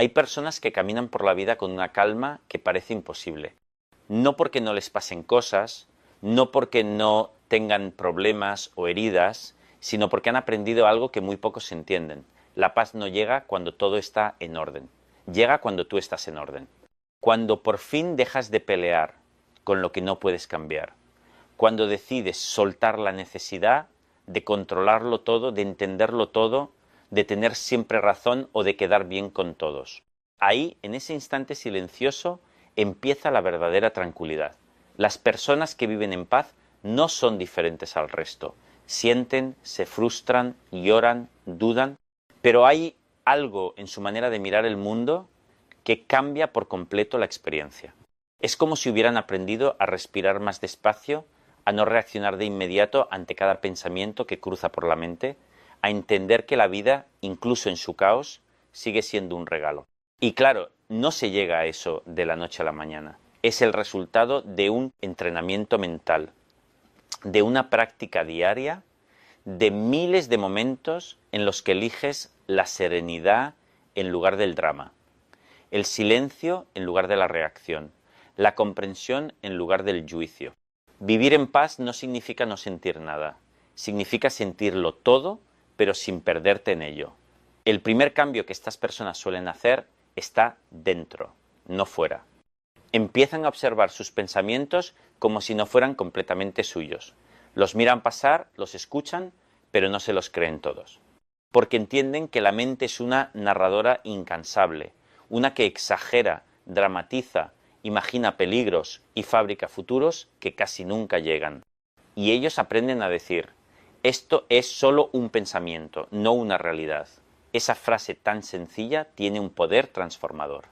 Hay personas que caminan por la vida con una calma que parece imposible. No porque no les pasen cosas, no porque no tengan problemas o heridas, sino porque han aprendido algo que muy pocos entienden. La paz no llega cuando todo está en orden. Llega cuando tú estás en orden. Cuando por fin dejas de pelear con lo que no puedes cambiar. Cuando decides soltar la necesidad de controlarlo todo, de entenderlo todo, de tener siempre razón o de quedar bien con todos. Ahí, en ese instante silencioso, empieza la verdadera tranquilidad. Las personas que viven en paz no son diferentes al resto. Sienten, se frustran, lloran, dudan, pero hay algo en su manera de mirar el mundo que cambia por completo la experiencia. Es como si hubieran aprendido a respirar más despacio, a no reaccionar de inmediato ante cada pensamiento que cruza por la mente, a entender que la vida, incluso en su caos, sigue siendo un regalo. Y claro, no se llega a eso de la noche a la mañana. Es el resultado de un entrenamiento mental, de una práctica diaria, de miles de momentos en los que eliges la serenidad en lugar del drama, el silencio en lugar de la reacción, la comprensión en lugar del juicio. Vivir en paz no significa no sentir nada, significa sentirlo todo, pero sin perderte en ello. El primer cambio que estas personas suelen hacer está dentro, no fuera. Empiezan a observar sus pensamientos como si no fueran completamente suyos. Los miran pasar, los escuchan, pero no se los creen todos. Porque entienden que la mente es una narradora incansable, una que exagera, dramatiza, imagina peligros y fabrica futuros que casi nunca llegan. Y ellos aprenden a decir: esto es solo un pensamiento, no una realidad. Esa frase tan sencilla tiene un poder transformador.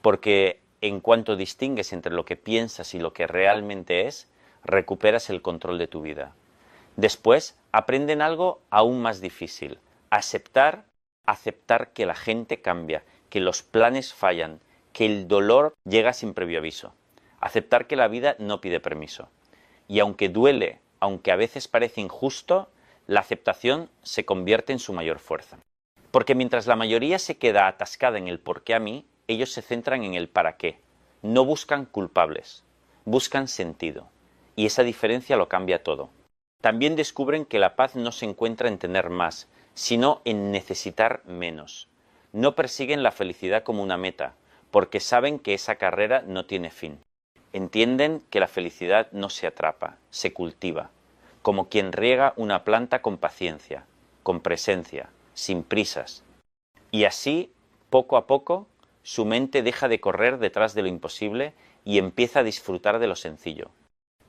Porque en cuanto distingues entre lo que piensas y lo que realmente es, recuperas el control de tu vida. Después aprenden algo aún más difícil: aceptar que la gente cambia, que los planes fallan, que el dolor llega sin previo aviso. Aceptar que la vida no pide permiso. Y aunque duele, aunque a veces parece injusto, la aceptación se convierte en su mayor fuerza. Porque mientras la mayoría se queda atascada en el por qué a mí, ellos se centran en el para qué. No buscan culpables, buscan sentido. Y esa diferencia lo cambia todo. También descubren que la paz no se encuentra en tener más, sino en necesitar menos. No persiguen la felicidad como una meta, porque saben que esa carrera no tiene fin. Entienden que la felicidad no se atrapa, se cultiva, como quien riega una planta con paciencia, con presencia, sin prisas. Y así, poco a poco, su mente deja de correr detrás de lo imposible y empieza a disfrutar de lo sencillo.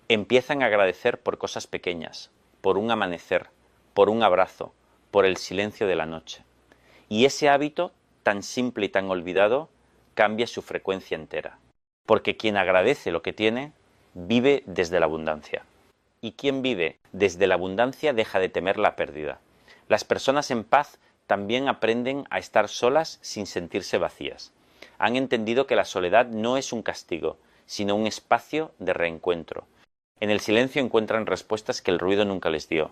Empiezan a agradecer por cosas pequeñas, por un amanecer, por un abrazo, por el silencio de la noche. Y ese hábito, tan simple y tan olvidado, cambia su frecuencia entera. Porque quien agradece lo que tiene, vive desde la abundancia. Y quien vive desde la abundancia deja de temer la pérdida. Las personas en paz también aprenden a estar solas sin sentirse vacías. Han entendido que la soledad no es un castigo, sino un espacio de reencuentro. En el silencio encuentran respuestas que el ruido nunca les dio.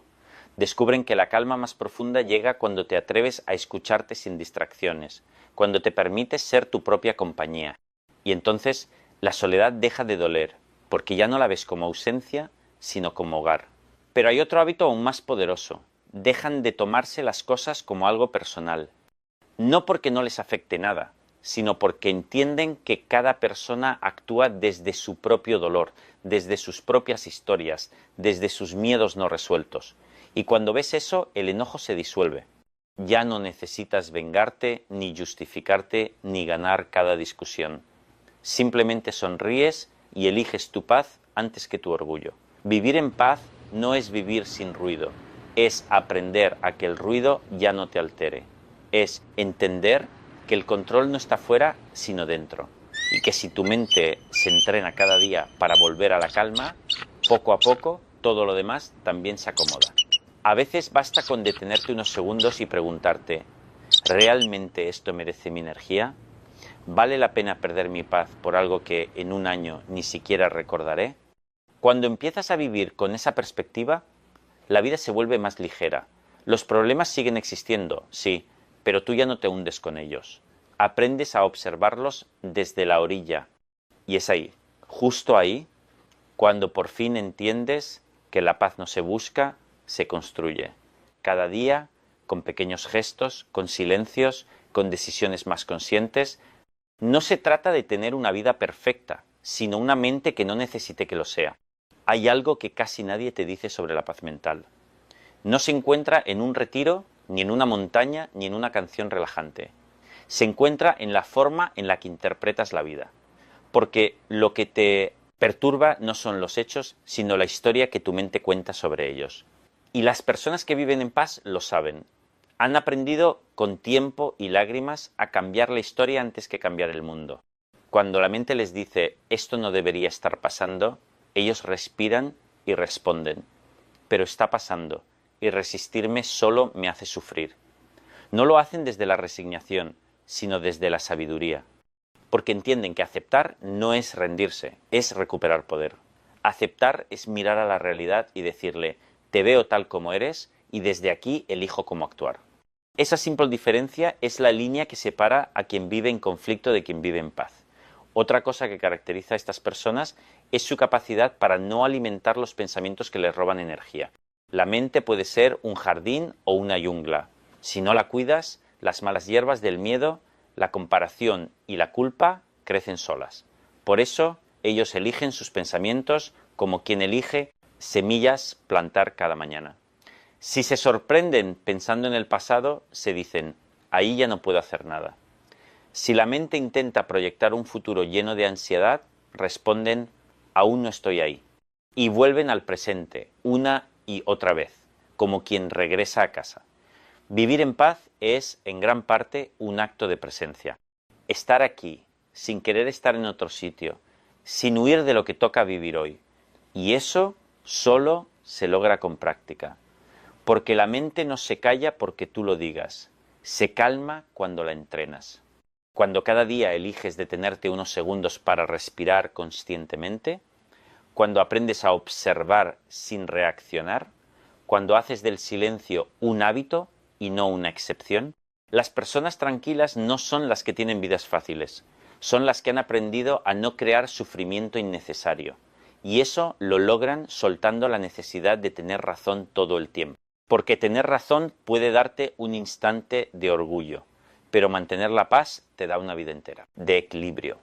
Descubren que la calma más profunda llega cuando te atreves a escucharte sin distracciones, cuando te permites ser tu propia compañía. Y entonces la soledad deja de doler, porque ya no la ves como ausencia, sino como hogar. Pero hay otro hábito aún más poderoso: dejan de tomarse las cosas como algo personal. No porque no les afecte nada, sino porque entienden que cada persona actúa desde su propio dolor, desde sus propias historias, desde sus miedos no resueltos. Y cuando ves eso, el enojo se disuelve. Ya no necesitas vengarte, ni justificarte, ni ganar cada discusión. Simplemente sonríes y eliges tu paz antes que tu orgullo. Vivir en paz no es vivir sin ruido, es aprender a que el ruido ya no te altere. Es entender que el control no está fuera, sino dentro. Y que si tu mente se entrena cada día para volver a la calma, poco a poco todo lo demás también se acomoda. A veces basta con detenerte unos segundos y preguntarte: ¿realmente esto merece mi energía? ¿Vale la pena perder mi paz por algo que en un año ni siquiera recordaré? Cuando empiezas a vivir con esa perspectiva, la vida se vuelve más ligera. Los problemas siguen existiendo, sí, pero tú ya no te hundes con ellos. aprendes a observarlos desde la orilla. Y es ahí, justo ahí, cuando por fin entiendes que la paz no se busca, se construye. Cada día, con pequeños gestos, con silencios, con decisiones más conscientes. No se trata de tener una vida perfecta, sino una mente que no necesite que lo sea. Hay algo que casi nadie te dice sobre la paz mental. No se encuentra en un retiro, ni en una montaña, ni en una canción relajante. Se encuentra en la forma en la que interpretas la vida. Porque lo que te perturba no son los hechos, sino la historia que tu mente cuenta sobre ellos. Y las personas que viven en paz lo saben. Han aprendido con tiempo y lágrimas a cambiar la historia antes que cambiar el mundo. Cuando la mente les dice esto no debería estar pasando, ellos respiran y responden. Pero está pasando, y resistirme solo me hace sufrir. No lo hacen desde la resignación, sino desde la sabiduría. Porque entienden que aceptar no es rendirse, es recuperar poder. Aceptar es mirar a la realidad y decirle, te veo tal como eres y desde aquí elijo cómo actuar. Esa simple diferencia es la línea que separa a quien vive en conflicto de quien vive en paz. Otra cosa que caracteriza a estas personas es su capacidad para no alimentar los pensamientos que les roban energía. La mente puede ser un jardín o una jungla. Si no la cuidas, las malas hierbas del miedo, la comparación y la culpa crecen solas. Por eso, ellos eligen sus pensamientos como quien elige semillas plantar cada mañana. Si se sorprenden pensando en el pasado, se dicen, ahí ya no puedo hacer nada. Si la mente intenta proyectar un futuro lleno de ansiedad, responden, aún no estoy ahí. Y vuelven al presente, una y otra vez, como quien regresa a casa. Vivir en paz es, en gran parte, un acto de presencia. Estar aquí, sin querer estar en otro sitio, sin huir de lo que toca vivir hoy. Y eso solo se logra con práctica. Porque la mente no se calla porque tú lo digas, se calma cuando la entrenas. Cuando cada día eliges detenerte unos segundos para respirar conscientemente, cuando aprendes a observar sin reaccionar, cuando haces del silencio un hábito y no una excepción, las personas tranquilas no son las que tienen vidas fáciles, son las que han aprendido a no crear sufrimiento innecesario. Y eso lo logran soltando la necesidad de tener razón todo el tiempo. Porque tener razón puede darte un instante de orgullo, pero mantener la paz te da una vida entera, de equilibrio.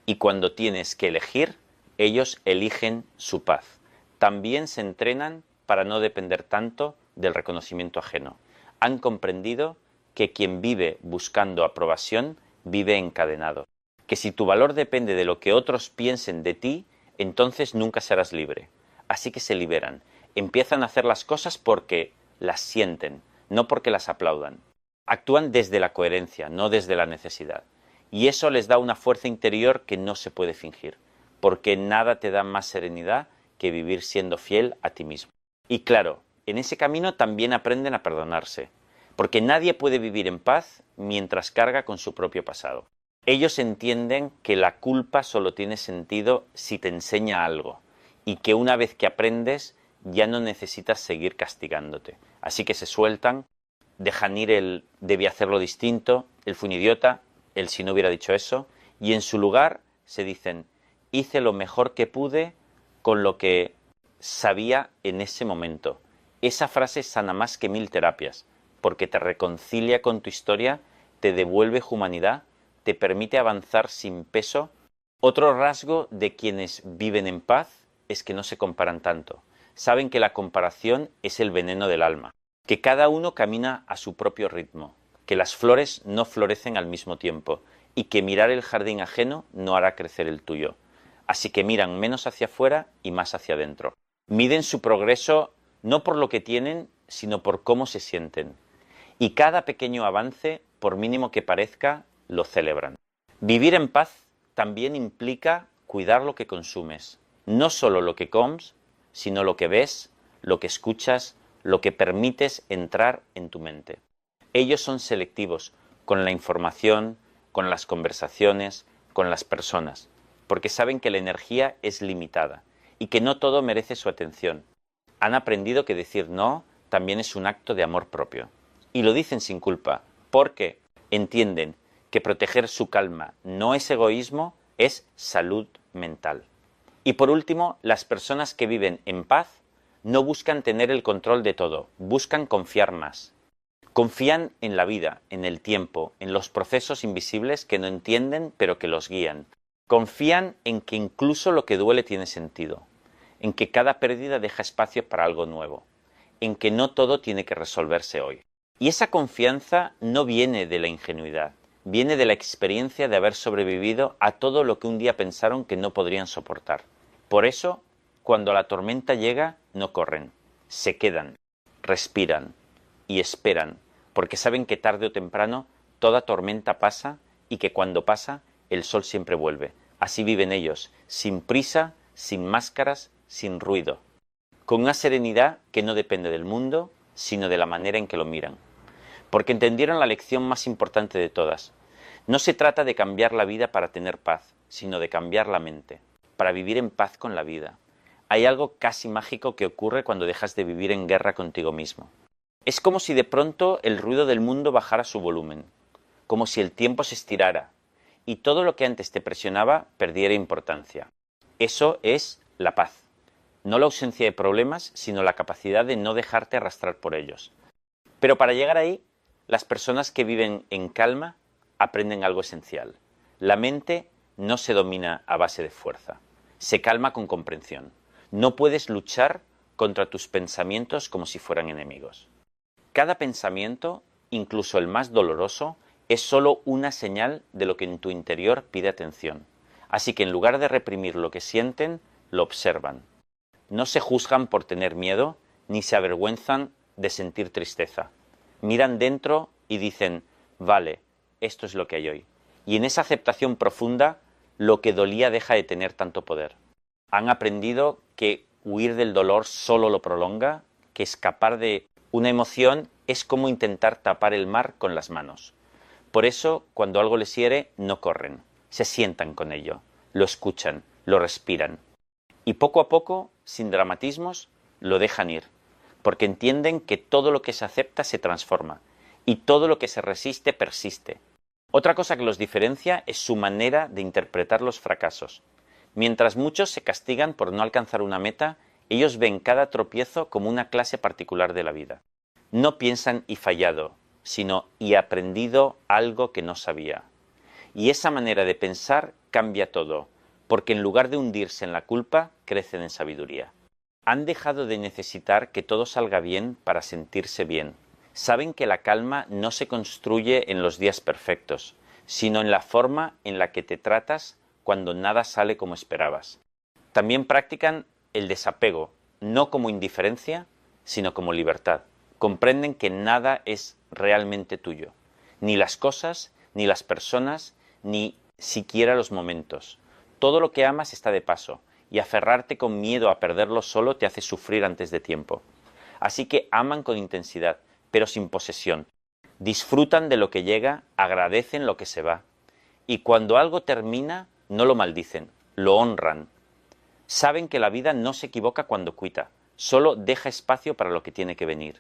Y cuando tienes que elegir, ellos eligen su paz. También se entrenan para no depender tanto del reconocimiento ajeno. Han comprendido que quien vive buscando aprobación vive encadenado. Que si tu valor depende de lo que otros piensen de ti, entonces nunca serás libre. Así que se liberan. Empiezan a hacer las cosas porque las sienten, no porque las aplaudan. Actúan desde la coherencia, no desde la necesidad. Y eso les da una fuerza interior que no se puede fingir, porque nada te da más serenidad que vivir siendo fiel a ti mismo. Y claro, en ese camino también aprenden a perdonarse, porque nadie puede vivir en paz mientras carga con su propio pasado. Ellos entienden que la culpa solo tiene sentido si te enseña algo, y que una vez que aprendes, ya no necesitas seguir castigándote. Así que se sueltan, dejan ir el debí hacerlo distinto, el fui un idiota, el si no hubiera dicho eso, y en su lugar se dicen, hice lo mejor que pude con lo que sabía en ese momento. Esa frase sana más que 1000 terapias, porque te reconcilia con tu historia, te devuelve humanidad, te permite avanzar sin peso. Otro rasgo de quienes viven en paz es que no se comparan tanto. Saben que la comparación es el veneno del alma, que cada uno camina a su propio ritmo, que las flores no florecen al mismo tiempo y que mirar el jardín ajeno no hará crecer el tuyo. Así que miran menos hacia afuera y más hacia adentro. Miden su progreso no por lo que tienen, sino por cómo se sienten. Y cada pequeño avance, por mínimo que parezca, lo celebran. Vivir en paz también implica cuidar lo que consumes. No solo lo que comes, sino lo que ves, lo que escuchas, lo que permites entrar en tu mente. Ellos son selectivos con la información, con las conversaciones, con las personas, porque saben que la energía es limitada y que no todo merece su atención. Han aprendido que decir no también es un acto de amor propio. Y lo dicen sin culpa, porque entienden que proteger su calma no es egoísmo, es salud mental. Y por último, las personas que viven en paz no buscan tener el control de todo, buscan confiar más. Confían en la vida, en el tiempo, en los procesos invisibles que no entienden pero que los guían. Confían en que incluso lo que duele tiene sentido, en que cada pérdida deja espacio para algo nuevo, en que no todo tiene que resolverse hoy. Y esa confianza no viene de la ingenuidad, viene de la experiencia de haber sobrevivido a todo lo que un día pensaron que no podrían soportar. Por eso, cuando la tormenta llega, no corren, se quedan, respiran y esperan, porque saben que tarde o temprano toda tormenta pasa y que cuando pasa, el sol siempre vuelve. Así viven ellos, sin prisa, sin máscaras, sin ruido, con una serenidad que no depende del mundo, sino de la manera en que lo miran. Porque entendieron la lección más importante de todas. No se trata de cambiar la vida para tener paz, sino de cambiar la mente, para vivir en paz con la vida. Hay algo casi mágico que ocurre cuando dejas de vivir en guerra contigo mismo. Es como si de pronto el ruido del mundo bajara su volumen, como si el tiempo se estirara, y todo lo que antes te presionaba perdiera importancia. Eso es la paz. No la ausencia de problemas, sino la capacidad de no dejarte arrastrar por ellos. Pero para llegar ahí, las personas que viven en calma aprenden algo esencial. La mente no se domina a base de fuerza, se calma con comprensión. No puedes luchar contra tus pensamientos como si fueran enemigos. Cada pensamiento, incluso el más doloroso, es solo una señal de lo que en tu interior pide atención. Así que en lugar de reprimir lo que sienten, lo observan. No se juzgan por tener miedo, ni se avergüenzan de sentir tristeza. Miran dentro y dicen, vale, esto es lo que hay hoy. Y en esa aceptación profunda, lo que dolía deja de tener tanto poder. Han aprendido que huir del dolor solo lo prolonga, que escapar de una emoción es como intentar tapar el mar con las manos. Por eso, cuando algo les hiere, no corren, se sientan con ello, lo escuchan, lo respiran. Y poco a poco, sin dramatismos, lo dejan ir, porque entienden que todo lo que se acepta se transforma, y todo lo que se resiste persiste. Otra cosa que los diferencia es su manera de interpretar los fracasos. Mientras muchos se castigan por no alcanzar una meta, ellos ven cada tropiezo como una clase particular de la vida. No piensan y fallado, sino y aprendido algo que no sabía. Y esa manera de pensar cambia todo, porque en lugar de hundirse en la culpa, crecen en sabiduría. Han dejado de necesitar que todo salga bien para sentirse bien. Saben que la calma no se construye en los días perfectos, sino en la forma en la que te tratas cuando nada sale como esperabas. También practican el desapego, no como indiferencia, sino como libertad. Comprenden que nada es realmente tuyo, ni las cosas, ni las personas, ni siquiera los momentos. Todo lo que amas está de paso, y aferrarte con miedo a perderlo solo te hace sufrir antes de tiempo. Así que aman con intensidad, pero sin posesión. Disfrutan de lo que llega, agradecen lo que se va. Y cuando algo termina, no lo maldicen, lo honran. Saben que la vida no se equivoca cuando quita, solo deja espacio para lo que tiene que venir.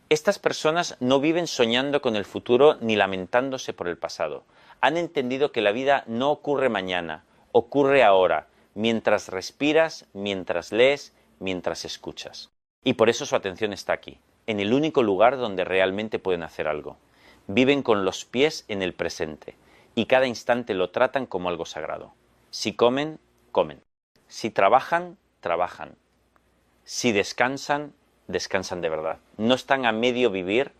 Estas personas no viven soñando con el futuro ni lamentándose por el pasado. Han entendido que la vida no ocurre mañana, ocurre ahora, mientras respiras, mientras lees, mientras escuchas. Y por eso su atención está aquí, en el único lugar donde realmente pueden hacer algo. Viven con los pies en el presente, y cada instante lo tratan como algo sagrado. Si comen, comen. Si trabajan, trabajan. Si descansan, descansan de verdad. No están a medio vivir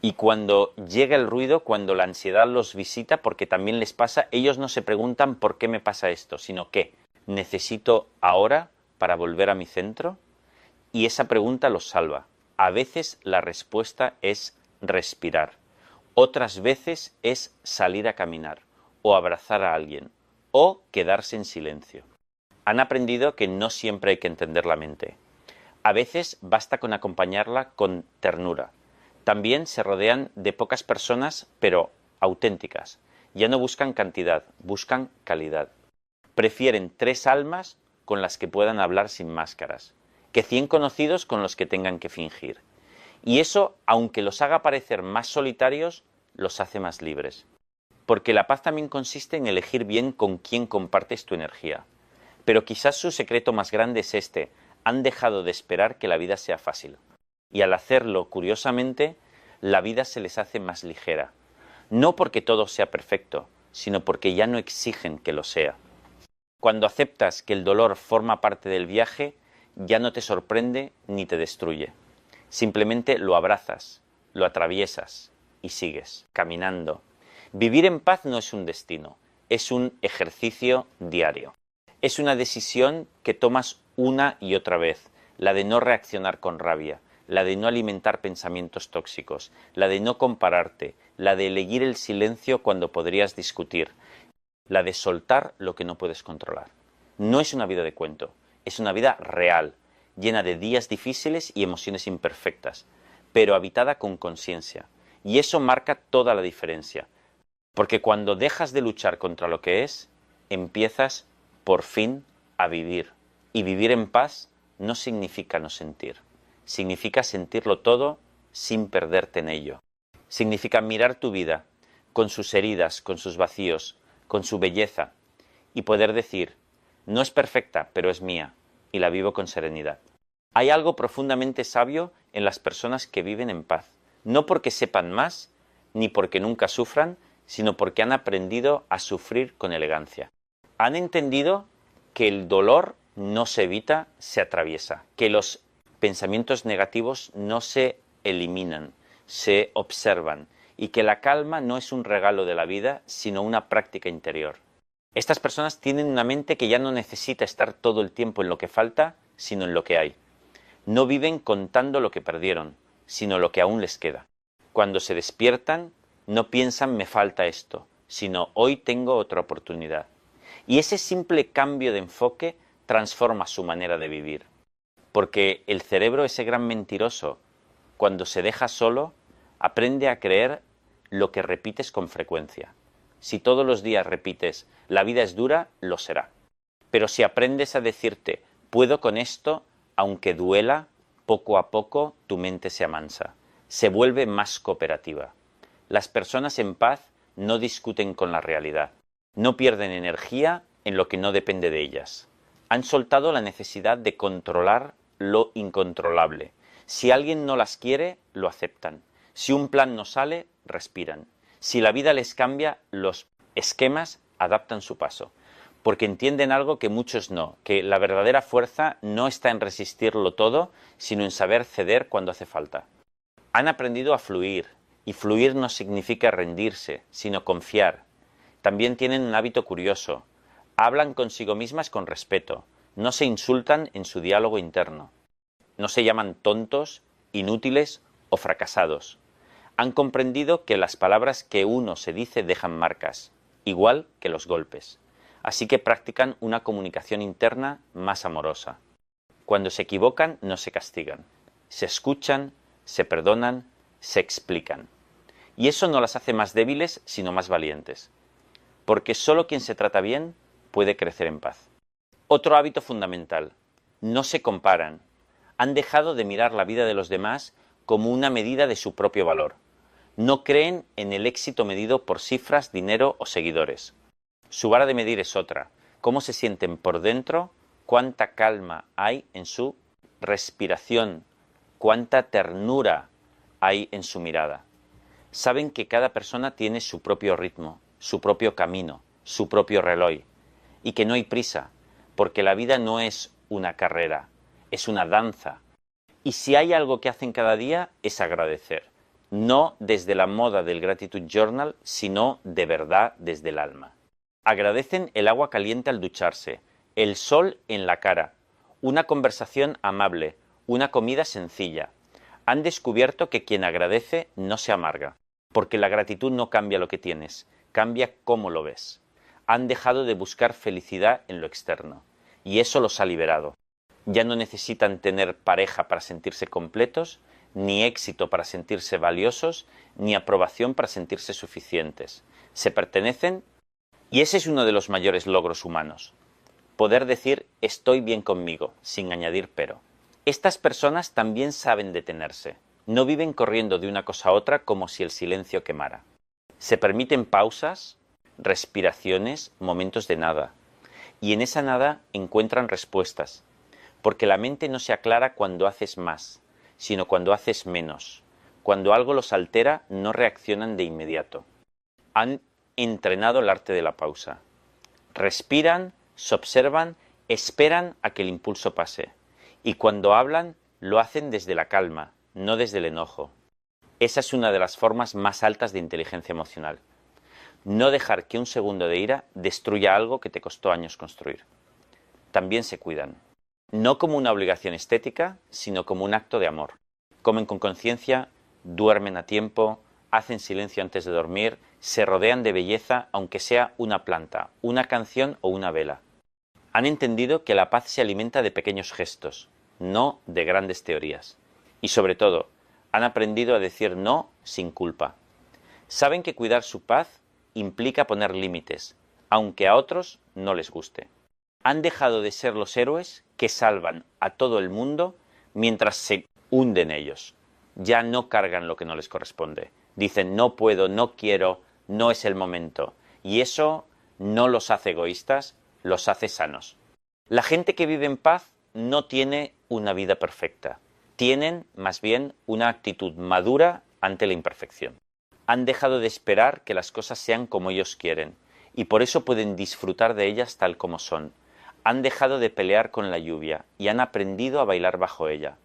y cuando llega el ruido, cuando la ansiedad los visita, porque también les pasa, ellos no se preguntan por qué me pasa esto, sino qué necesito ahora para volver a mi centro. Y esa pregunta los salva. A veces la respuesta es respirar. Otras veces es salir a caminar o abrazar a alguien o quedarse en silencio. Han aprendido que no siempre hay que entender la mente. A veces basta con acompañarla con ternura. También se rodean de pocas personas, pero auténticas. Ya no buscan cantidad, buscan calidad. Prefieren 3 almas con las que puedan hablar sin máscaras, que 100 conocidos con los que tengan que fingir. Y eso, aunque los haga parecer más solitarios, los hace más libres. porque la paz también consiste en elegir bien con quién compartes tu energía. Pero quizás su secreto más grande es este: han dejado de esperar que la vida sea fácil. Y al hacerlo, curiosamente, la vida se les hace más ligera. No porque todo sea perfecto, sino porque ya no exigen que lo sea. Cuando aceptas que el dolor forma parte del viaje, ya no te sorprende ni te destruye. Simplemente lo abrazas, lo atraviesas y sigues caminando. Vivir en paz no es un destino, es un ejercicio diario. Es una decisión que tomas una y otra vez, la de no reaccionar con rabia, la de no alimentar pensamientos tóxicos, la de no compararte, la de elegir el silencio cuando podrías discutir, la de soltar lo que no puedes controlar. No es una vida de cuento, es una vida real, llena de días difíciles y emociones imperfectas, pero habitada con conciencia. Y eso marca toda la diferencia, porque cuando dejas de luchar contra lo que es, empiezas por fin a vivir. Y vivir en paz no significa no sentir, significa sentirlo todo sin perderte en ello. Significa mirar tu vida, con sus heridas, con sus vacíos, con su belleza, y poder decir: no es perfecta, pero es mía, y la vivo con serenidad. Hay algo profundamente sabio en las personas que viven en paz, no porque sepan más, ni porque nunca sufran, sino porque han aprendido a sufrir con elegancia. Han entendido que el dolor no se evita, se atraviesa, que los pensamientos negativos no se eliminan, se observan, y que la calma no es un regalo de la vida, sino una práctica interior. Estas personas tienen una mente que ya no necesita estar todo el tiempo en lo que falta, sino en lo que hay. No viven contando lo que perdieron, sino lo que aún les queda. Cuando se despiertan, no piensan me falta esto, sino hoy tengo otra oportunidad. Y ese simple cambio de enfoque transforma su manera de vivir. Porque el cerebro, ese gran mentiroso, cuando se deja solo, aprende a creer lo que repites con frecuencia. Si todos los días repites la vida es dura, lo será. Pero si aprendes a decirte puedo con esto, aunque duela, poco a poco tu mente se amansa, se vuelve más cooperativa. Las personas en paz no discuten con la realidad, no pierden energía en lo que no depende de ellas. Han soltado la necesidad de controlar lo incontrolable. Si alguien no las quiere, lo aceptan. Si un plan no sale, respiran. Si la vida les cambia, los esquemas adaptan su paso. Porque entienden algo que muchos no, que la verdadera fuerza no está en resistirlo todo, sino en saber ceder cuando hace falta. Han aprendido a fluir, y fluir no significa rendirse, sino confiar. También tienen un hábito curioso. Hablan consigo mismas con respeto, no se insultan en su diálogo interno. No se llaman tontos, inútiles o fracasados. Han comprendido que las palabras que uno se dice dejan marcas, igual que los golpes. Así que practican una comunicación interna más amorosa. Cuando se equivocan, no se castigan. Se escuchan, se perdonan, se explican. Y eso no las hace más débiles, sino más valientes. Porque solo quien se trata bien puede crecer en paz. Otro hábito fundamental: no se comparan. Han dejado de mirar la vida de los demás como una medida de su propio valor. No creen en el éxito medido por cifras, dinero o seguidores. Su vara de medir es otra: cómo se sienten por dentro, cuánta calma hay en su respiración, cuánta ternura hay en su mirada. Saben que cada persona tiene su propio ritmo, su propio camino, su propio reloj, y que no hay prisa, porque la vida no es una carrera, es una danza. Y si hay algo que hacen cada día es agradecer, no desde la moda del Gratitude Journal, sino de verdad desde el alma. Agradecen el agua caliente al ducharse, el sol en la cara, una conversación amable, una comida sencilla. Han descubierto que quien agradece no se amarga, porque la gratitud no cambia lo que tienes, cambia cómo lo ves. Han dejado de buscar felicidad en lo externo, y eso los ha liberado. Ya no necesitan tener pareja para sentirse completos, ni éxito para sentirse valiosos, ni aprobación para sentirse suficientes. Se pertenecen, y ese es uno de los mayores logros humanos. Poder decir estoy bien conmigo, sin añadir pero. Estas personas también saben detenerse. No viven corriendo de una cosa a otra como si el silencio quemara. Se permiten pausas, respiraciones, momentos de nada. Y en esa nada encuentran respuestas, porque la mente no se aclara cuando haces más, sino cuando haces menos. Cuando algo los altera, no reaccionan de inmediato. Han entrenado el arte de la pausa. Respiran, se observan, esperan a que el impulso pase. Y cuando hablan, lo hacen desde la calma, no desde el enojo. Esa es una de las formas más altas de inteligencia emocional. No dejar que un segundo de ira destruya algo que te costó años construir. También se cuidan. No como una obligación estética, sino como un acto de amor. Comen con conciencia, duermen a tiempo, hacen silencio antes de dormir, se rodean de belleza, aunque sea una planta, una canción o una vela. Han entendido que la paz se alimenta de pequeños gestos, no de grandes teorías. Y sobre todo, han aprendido a decir no sin culpa. Saben que cuidar su paz implica poner límites, aunque a otros no les guste. Han dejado de ser los héroes que salvan a todo el mundo mientras se hunden ellos. Ya no cargan lo que no les corresponde. Dicen no puedo, no quiero, no es el momento. Y eso no los hace egoístas, los hace sanos. La gente que vive en paz no tiene una vida perfecta. Tienen, más bien, una actitud madura ante la imperfección. Han dejado de esperar que las cosas sean como ellos quieren, y por eso pueden disfrutar de ellas tal como son. Han dejado de pelear con la lluvia, y han aprendido a bailar bajo ella.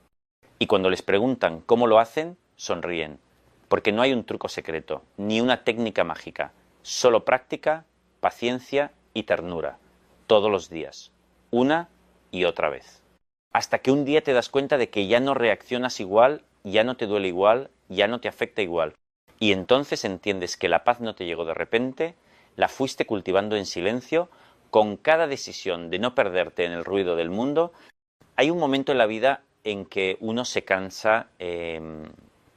Y cuando les preguntan cómo lo hacen, sonríen, porque no hay un truco secreto, ni una técnica mágica, solo práctica, paciencia y ternura, todos los días, una y otra vez. Hasta que un día te das cuenta de que ya no reaccionas igual, ya no te duele igual, ya no te afecta igual. Y entonces entiendes que la paz no te llegó de repente, la fuiste cultivando en silencio, con cada decisión de no perderte en el ruido del mundo. Hay un momento en la vida en que uno se cansa,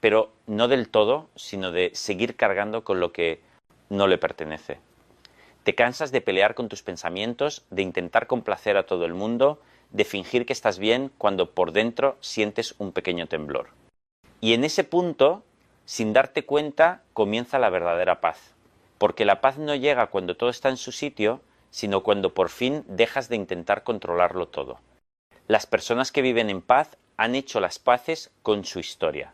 pero no del todo, sino de seguir cargando con lo que no le pertenece. Te cansas de pelear con tus pensamientos, de intentar complacer a todo el mundo, de fingir que estás bien cuando por dentro sientes un pequeño temblor. Y en ese punto, sin darte cuenta, comienza la verdadera paz. Porque la paz no llega cuando todo está en su sitio, sino cuando por fin dejas de intentar controlarlo todo. Las personas que viven en paz han hecho las paces con su historia.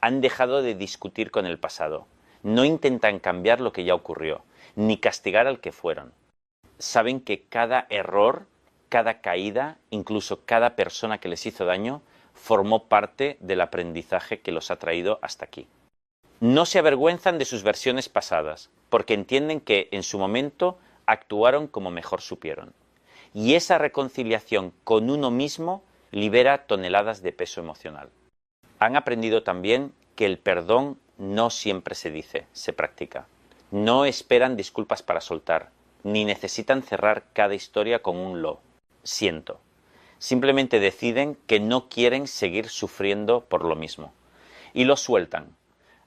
Han dejado de discutir con el pasado. No intentan cambiar lo que ya ocurrió, ni castigar al que fueron. Saben que cada error, cada caída, incluso cada persona que les hizo daño, formó parte del aprendizaje que los ha traído hasta aquí. No se avergüenzan de sus versiones pasadas, porque entienden que en su momento actuaron como mejor supieron. Y esa reconciliación con uno mismo libera toneladas de peso emocional. Han aprendido también que el perdón no siempre se dice, se practica. No esperan disculpas para soltar, ni necesitan cerrar cada historia con un lo siento. Simplemente deciden que no quieren seguir sufriendo por lo mismo. Y lo sueltan.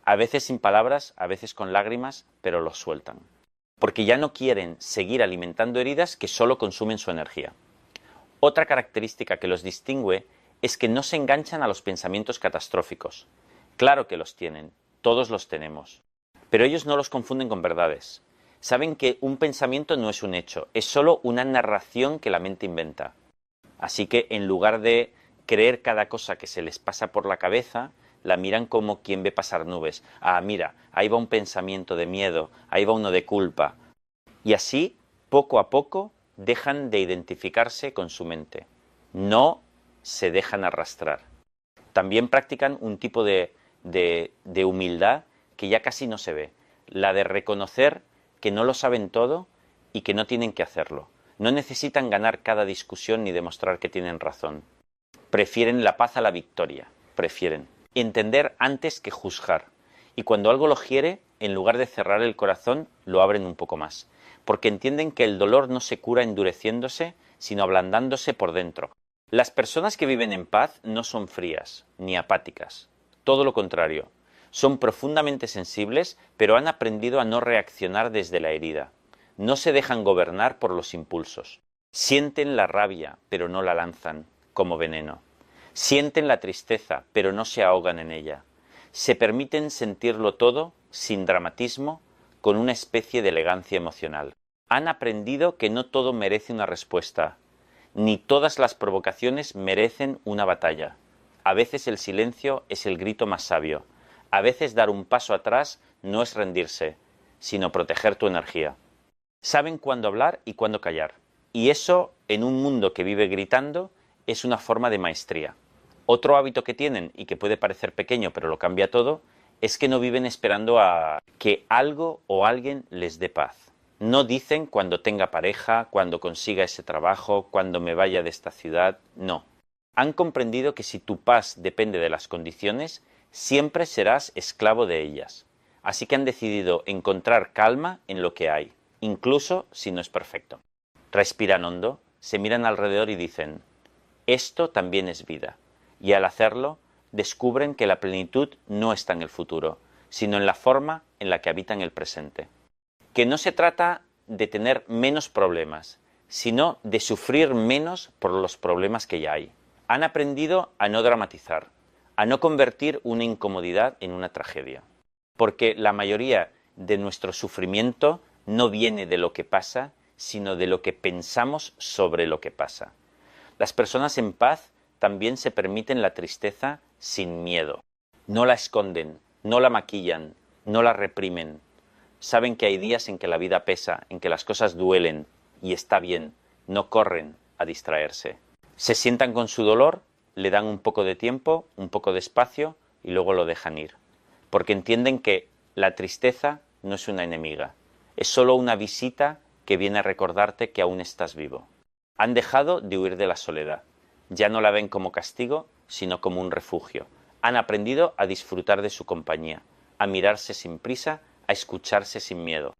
A veces sin palabras, a veces con lágrimas, pero lo sueltan. Porque ya no quieren seguir alimentando heridas que solo consumen su energía. Otra característica que los distingue es que no se enganchan a los pensamientos catastróficos. Claro que los tienen, todos los tenemos. Pero ellos no los confunden con verdades. Saben que un pensamiento no es un hecho, es solo una narración que la mente inventa. Así que en lugar de creer cada cosa que se les pasa por la cabeza, la miran como quien ve pasar nubes. Ah, mira, ahí va un pensamiento de miedo, ahí va uno de culpa. Y así, poco a poco, dejan de identificarse con su mente. No se dejan arrastrar. También practican un tipo de humildad que ya casi no se ve. La de reconocer que no lo saben todo y que no tienen que hacerlo. No necesitan ganar cada discusión ni demostrar que tienen razón. Prefieren la paz a la victoria. Prefieren entender antes que juzgar. Y cuando algo lo hiere, en lugar de cerrar el corazón, lo abren un poco más. Porque entienden que el dolor no se cura endureciéndose, sino ablandándose por dentro. Las personas que viven en paz no son frías ni apáticas. Todo lo contrario. Son profundamente sensibles, pero han aprendido a no reaccionar desde la herida. No se dejan gobernar por los impulsos. Sienten la rabia, pero no la lanzan como veneno. Sienten la tristeza, pero no se ahogan en ella. Se permiten sentirlo todo sin dramatismo, con una especie de elegancia emocional. Han aprendido que no todo merece una respuesta, ni todas las provocaciones merecen una batalla. A veces el silencio es el grito más sabio. A veces dar un paso atrás no es rendirse, sino proteger tu energía. Saben cuándo hablar y cuándo callar. Y eso, en un mundo que vive gritando, es una forma de maestría. Otro hábito que tienen, y que puede parecer pequeño pero lo cambia todo, es que no viven esperando a que algo o alguien les dé paz. No dicen cuando tenga pareja, cuando consiga ese trabajo, cuando me vaya de esta ciudad, no. Han comprendido que si tu paz depende de las condiciones, siempre serás esclavo de ellas. Así que han decidido encontrar calma en lo que hay, incluso si no es perfecto. Respiran hondo, se miran alrededor y dicen, esto también es vida. Y al hacerlo, descubren que la plenitud no está en el futuro, sino en la forma en la que habitan el presente. Que no se trata de tener menos problemas, sino de sufrir menos por los problemas que ya hay. Han aprendido a no dramatizar, a no convertir una incomodidad en una tragedia. Porque la mayoría de nuestro sufrimiento no viene de lo que pasa, sino de lo que pensamos sobre lo que pasa. Las personas en paz también se permiten la tristeza sin miedo. No la esconden, no la maquillan, no la reprimen. Saben que hay días en que la vida pesa, en que las cosas duelen, y está bien, no corren a distraerse. Se sientan con su dolor, le dan un poco de tiempo, un poco de espacio, y luego lo dejan ir. Porque entienden que la tristeza no es una enemiga, es solo una visita que viene a recordarte que aún estás vivo. Han dejado de huir de la soledad. Ya no la ven como castigo, sino como un refugio. Han aprendido a disfrutar de su compañía, a mirarse sin prisa, a escucharse sin miedo.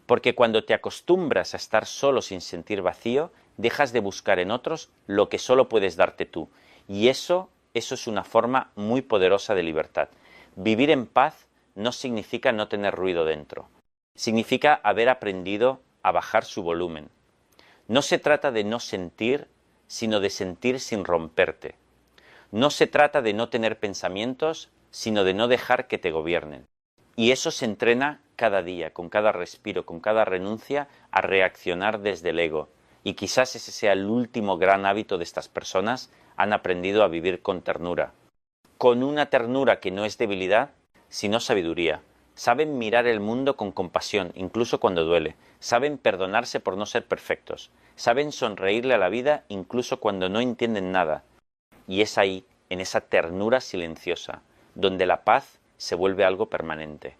Porque cuando te acostumbras a estar solo sin sentir vacío, dejas de buscar en otros lo que solo puedes darte tú. Y eso es una forma muy poderosa de libertad. Vivir en paz no significa no tener ruido dentro. Significa haber aprendido a bajar su volumen. No se trata de no sentir, sino de sentir sin romperte. No se trata de no tener pensamientos, sino de no dejar que te gobiernen. Y eso se entrena cada día, con cada respiro, con cada renuncia a reaccionar desde el ego. Y quizás ese sea el último gran hábito de estas personas. Han aprendido a vivir con ternura. Con una ternura que no es debilidad, sino sabiduría. Saben mirar el mundo con compasión, incluso cuando duele. Saben perdonarse por no ser perfectos. Saben sonreírle a la vida incluso cuando no entienden nada. Y es ahí, en esa ternura silenciosa, donde la paz se vuelve algo permanente.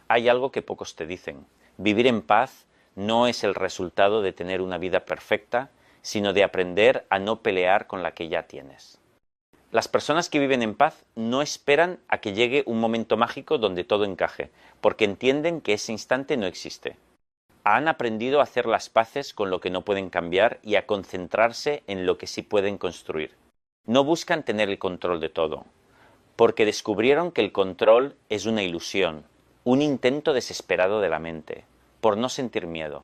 Hay algo que pocos te dicen. Vivir en paz no es el resultado de tener una vida perfecta, sino de aprender a no pelear con la que ya tienes. Las personas que viven en paz no esperan a que llegue un momento mágico donde todo encaje, porque entienden que ese instante no existe. Han aprendido a hacer las paces con lo que no pueden cambiar y a concentrarse en lo que sí pueden construir. No buscan tener el control de todo, porque descubrieron que el control es una ilusión, un intento desesperado de la mente, por no sentir miedo.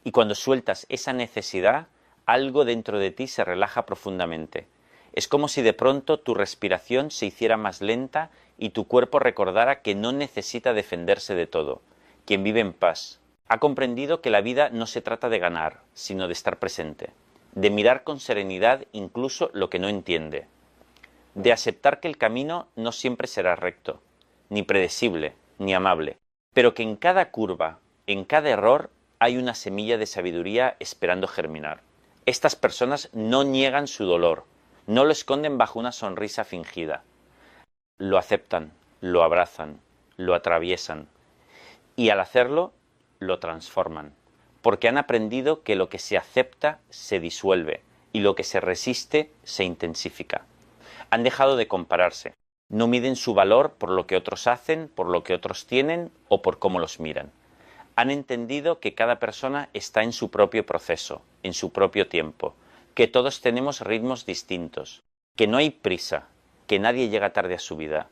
Y cuando sueltas esa necesidad, algo dentro de ti se relaja profundamente. Es como si de pronto tu respiración se hiciera más lenta y tu cuerpo recordara que no necesita defenderse de todo. Quien vive en paz ha comprendido que la vida no se trata de ganar, sino de estar presente, de mirar con serenidad incluso lo que no entiende, de aceptar que el camino no siempre será recto, ni predecible, ni amable, pero que en cada curva, en cada error, hay una semilla de sabiduría esperando germinar. Estas personas no niegan su dolor, no lo esconden bajo una sonrisa fingida. Lo aceptan, lo abrazan, lo atraviesan y al hacerlo lo transforman, porque han aprendido que lo que se acepta se disuelve y lo que se resiste se intensifica. Han dejado de compararse, no miden su valor por lo que otros hacen, por lo que otros tienen o por cómo los miran. Han entendido que cada persona está en su propio proceso, en su propio tiempo, que todos tenemos ritmos distintos, que no hay prisa, que nadie llega tarde a su vida.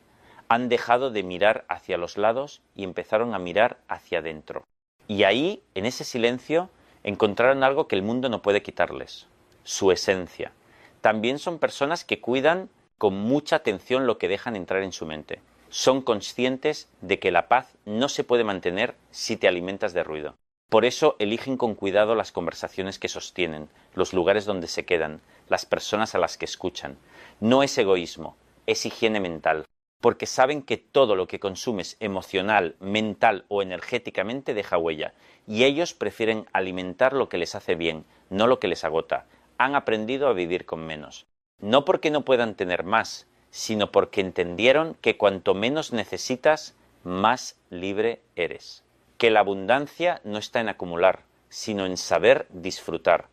Han dejado de mirar hacia los lados y empezaron a mirar hacia adentro. Y ahí, en ese silencio, encontraron algo que el mundo no puede quitarles, su esencia. También son personas que cuidan con mucha atención lo que dejan entrar en su mente. son conscientes de que la paz no se puede mantener si te alimentas de ruido. Por eso eligen con cuidado las conversaciones que sostienen, los lugares donde se quedan, las personas a las que escuchan. No es egoísmo, es higiene mental, porque saben que todo lo que consumes emocional, mental o energéticamente deja huella, y ellos prefieren alimentar lo que les hace bien, no lo que les agota. Han aprendido a vivir con menos. No porque no puedan tener más, sino porque entendieron que cuanto menos necesitas, más libre eres. Que la abundancia no está en acumular, sino en saber disfrutar.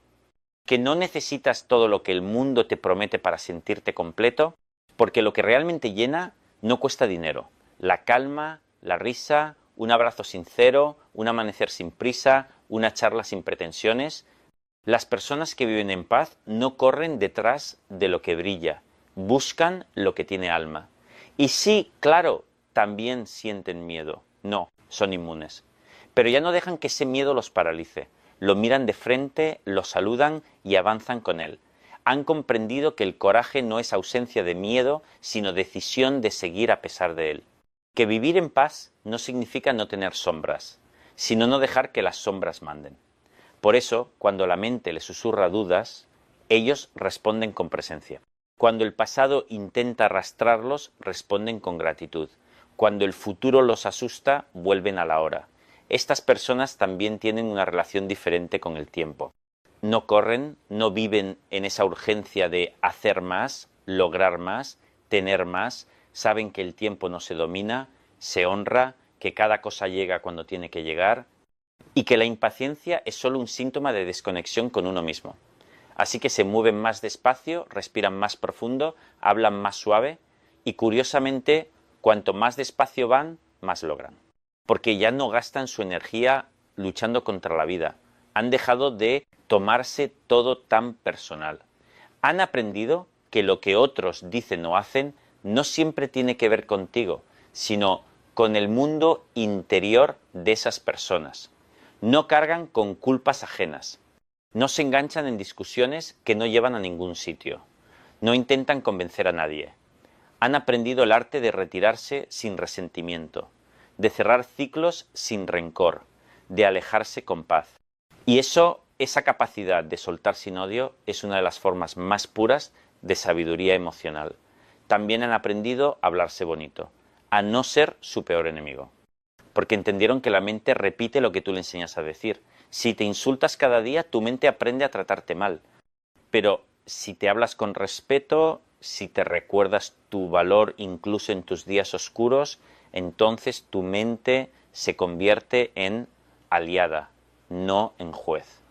Que no necesitas todo lo que el mundo te promete para sentirte completo, porque lo que realmente llena no cuesta dinero. La calma, la risa, un abrazo sincero, un amanecer sin prisa, una charla sin pretensiones. Las personas que viven en paz no corren detrás de lo que brilla, buscan lo que tiene alma. Y sí, claro, también sienten miedo. No, son inmunes. Pero ya no dejan que ese miedo los paralice. Lo miran de frente, lo saludan y avanzan con él. Han comprendido que el coraje no es ausencia de miedo, sino decisión de seguir a pesar de él. Que vivir en paz no significa no tener sombras, sino no dejar que las sombras manden. Por eso, cuando la mente les susurra dudas, ellos responden con presencia. Cuando el pasado intenta arrastrarlos, responden con gratitud. Cuando el futuro los asusta, vuelven a la hora. Estas personas también tienen una relación diferente con el tiempo. No corren, no viven en esa urgencia de hacer más, lograr más, tener más. Saben que el tiempo no se domina, se honra, que cada cosa llega cuando tiene que llegar y que la impaciencia es solo un síntoma de desconexión con uno mismo. Así que se mueven más despacio, respiran más profundo, hablan más suave y curiosamente, cuanto más despacio van, más logran. Porque ya no gastan su energía luchando contra la vida. Han dejado de tomarse todo tan personal. Han aprendido que lo que otros dicen o hacen no siempre tiene que ver contigo, sino con el mundo interior de esas personas. No cargan con culpas ajenas. No se enganchan en discusiones que no llevan a ningún sitio. No intentan convencer a nadie. Han aprendido el arte de retirarse sin resentimiento, de cerrar ciclos sin rencor, de alejarse con paz. Y esa capacidad de soltar sin odio es una de las formas más puras de sabiduría emocional. También han aprendido a hablarse bonito, a no ser su peor enemigo. Porque entendieron que la mente repite lo que tú le enseñas a decir. Si te insultas cada día, tu mente aprende a tratarte mal. Pero si te hablas con respeto, si te recuerdas tu valor incluso en tus días oscuros, entonces tu mente se convierte en aliada, no en juez.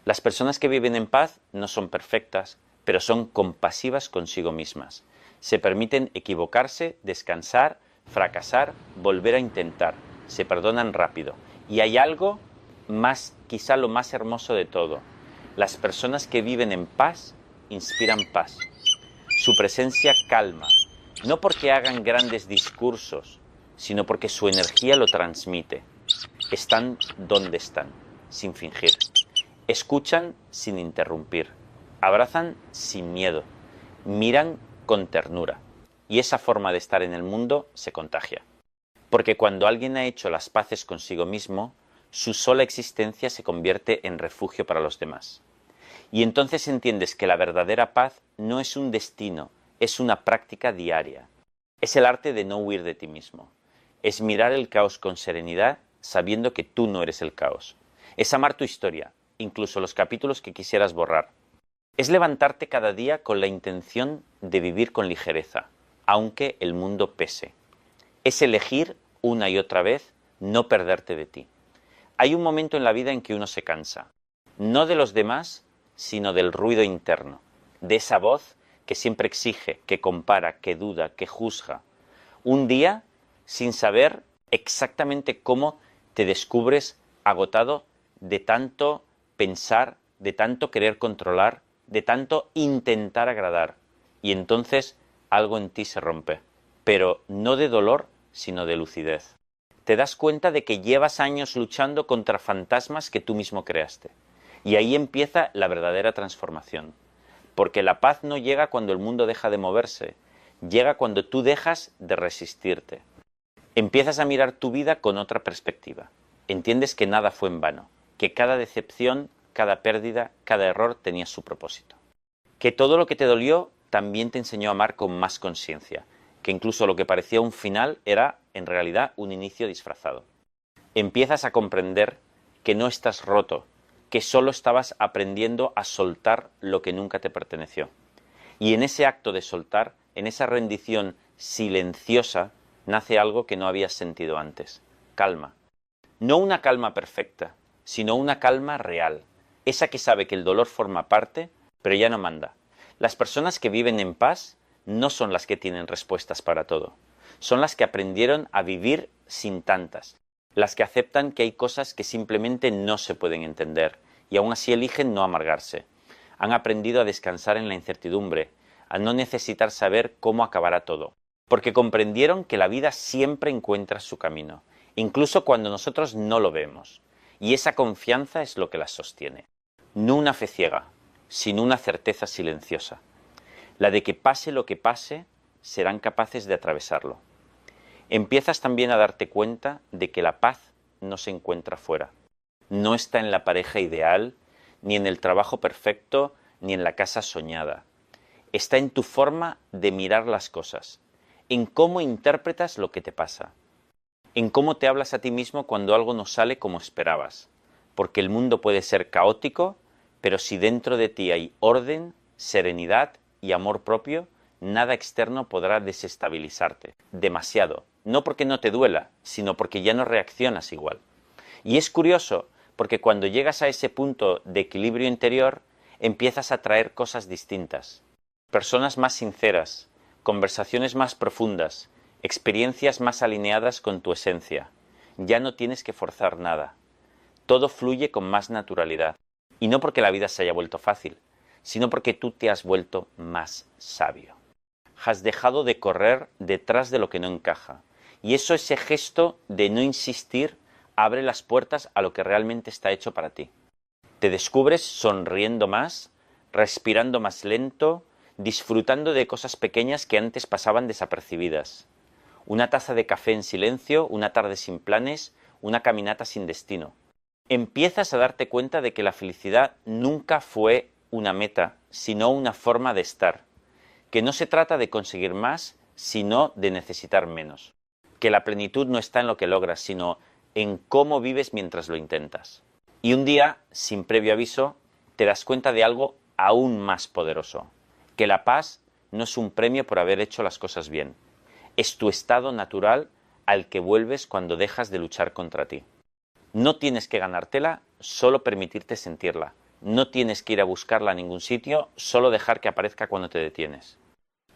Las personas que viven en paz no son perfectas, pero son compasivas consigo mismas. Se permiten equivocarse, descansar, fracasar, volver a intentar. Se perdonan rápido. Y hay algo más, quizá lo más hermoso de todo. Las personas que viven en paz inspiran paz. Su presencia calma, no porque hagan grandes discursos, sino porque su energía lo transmite. Están donde están, sin fingir. Escuchan sin interrumpir. Abrazan sin miedo. Miran con ternura. Y esa forma de estar en el mundo se contagia. Porque cuando alguien ha hecho las paces consigo mismo, su sola existencia se convierte en refugio para los demás. Y entonces entiendes que la verdadera paz no es un destino, es una práctica diaria. Es el arte de no huir de ti mismo. Es mirar el caos con serenidad, sabiendo que tú no eres el caos. Es amar tu historia, incluso los capítulos que quisieras borrar. Es levantarte cada día con la intención de vivir con ligereza, aunque el mundo pese. Es elegir una y otra vez no perderte de ti. Hay un momento en la vida en que uno se cansa, no de los demás, sino del ruido interno, de esa voz que siempre exige, que compara, que duda, que juzga. Un día, sin saber exactamente cómo, te descubres agotado de tanto pensar, de tanto querer controlar, de tanto intentar agradar. Y entonces algo en ti se rompe, pero no de dolor, sino de lucidez. Te das cuenta de que llevas años luchando contra fantasmas que tú mismo creaste. Y ahí empieza la verdadera transformación. Porque la paz no llega cuando el mundo deja de moverse, Llega cuando tú dejas de resistirte. Empiezas a mirar tu vida con otra perspectiva. Entiendes que nada fue en vano, que cada decepción, cada pérdida, cada error tenía su propósito. Que todo lo que te dolió también te enseñó a amar con más conciencia, que incluso lo que parecía un final era, en realidad, un inicio disfrazado. Empiezas a comprender que no estás roto, que solo estabas aprendiendo a soltar lo que nunca te perteneció. Y en ese acto de soltar, en esa rendición silenciosa, nace algo que no habías sentido antes: calma. No una calma perfecta, sino una calma real, esa que sabe que el dolor forma parte, pero ya no manda. Las personas que viven en paz no son las que tienen respuestas para todo, son las que aprendieron a vivir sin tantas, las que aceptan que hay cosas que simplemente no se pueden entender y aún así eligen no amargarse. Han aprendido a descansar en la incertidumbre, a no necesitar saber cómo acabará todo, porque comprendieron que la vida siempre encuentra su camino, incluso cuando nosotros no lo vemos, y esa confianza es lo que las sostiene. No una fe ciega, sino una certeza silenciosa, la de que pase lo que pase, serán capaces de atravesarlo. Empiezas también a darte cuenta de que la paz no se encuentra fuera, no está en la pareja ideal, ni en el trabajo perfecto, ni en la casa soñada. Está en tu forma de mirar las cosas, en cómo interpretas lo que te pasa, en cómo te hablas a ti mismo cuando algo no sale como esperabas, porque el mundo puede ser caótico, pero si dentro de ti hay orden, serenidad y amor propio, nada externo podrá desestabilizarte demasiado, no porque no te duela, sino porque ya no reaccionas igual. Y es curioso, porque cuando llegas a ese punto de equilibrio interior, empiezas a traer cosas distintas, personas más sinceras, conversaciones más profundas, experiencias más alineadas con tu esencia. Ya no tienes que forzar nada. Todo fluye con más naturalidad. Y no porque la vida se haya vuelto fácil, sino porque tú te has vuelto más sabio. Has dejado de correr detrás de lo que no encaja. Y ese gesto de no insistir abre las puertas a lo que realmente está hecho para ti. Te descubres sonriendo más, respirando más lento, disfrutando de cosas pequeñas que antes pasaban desapercibidas. Una taza de café en silencio, una tarde sin planes, una caminata sin destino. Empiezas a darte cuenta de que la felicidad nunca fue una meta, sino una forma de estar. Que no se trata de conseguir más, sino de necesitar menos. Que la plenitud no está en lo que logras, sino en cómo vives mientras lo intentas. Y un día, sin previo aviso, te das cuenta de algo aún más poderoso. Que la paz no es un premio por haber hecho las cosas bien. Es tu estado natural al que vuelves cuando dejas de luchar contra ti. No tienes que ganártela, solo permitirte sentirla. No tienes que ir a buscarla a ningún sitio, solo dejar que aparezca cuando te detienes.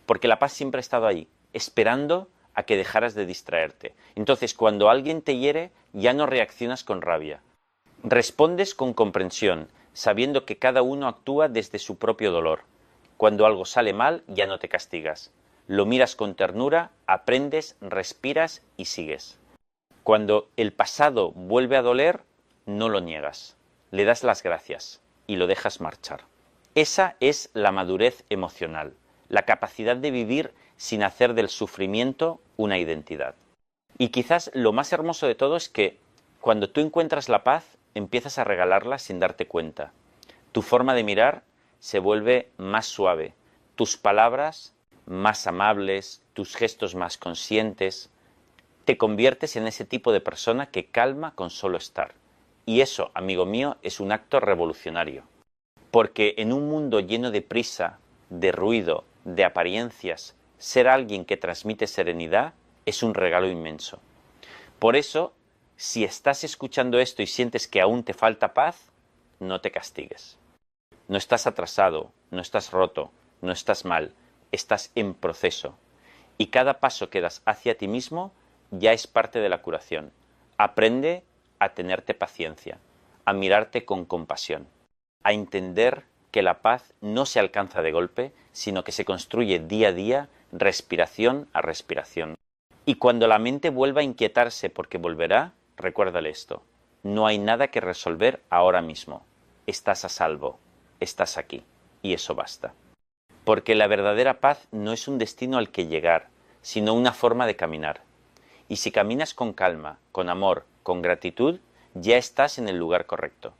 Porque la paz siempre ha estado ahí, esperando a que dejaras de distraerte. Entonces, cuando alguien te hiere, ya no reaccionas con rabia. Respondes con comprensión, sabiendo que cada uno actúa desde su propio dolor. Cuando algo sale mal, ya no te castigas. Lo miras con ternura, aprendes, respiras y sigues. Cuando el pasado vuelve a doler, no lo niegas, le das las gracias y lo dejas marchar. Esa es la madurez emocional, la capacidad de vivir sin hacer del sufrimiento una identidad. Y quizás lo más hermoso de todo es que cuando tú encuentras la paz, empiezas a regalarla sin darte cuenta. Tu forma de mirar se vuelve más suave, tus palabras más amables, tus gestos más conscientes. Te conviertes en ese tipo de persona que calma con solo estar. Y eso, amigo mío, es un acto revolucionario. Porque en un mundo lleno de prisa, de ruido, de apariencias, ser alguien que transmite serenidad es un regalo inmenso. Por eso, si estás escuchando esto y sientes que aún te falta paz, no te castigues. No estás atrasado, no estás roto, no estás mal, estás en proceso. Y cada paso que das hacia ti mismo ya es parte de la curación. Aprende a tenerte paciencia, a mirarte con compasión, a entender que la paz no se alcanza de golpe, sino que se construye día a día, respiración a respiración. Y cuando la mente vuelva a inquietarse porque volverá, recuérdale esto: no hay nada que resolver ahora mismo. Estás a salvo, estás aquí, y eso basta. porque la verdadera paz no es un destino al que llegar, sino una forma de caminar. Y si caminas con calma, con amor, con gratitud, ya estás en el lugar correcto.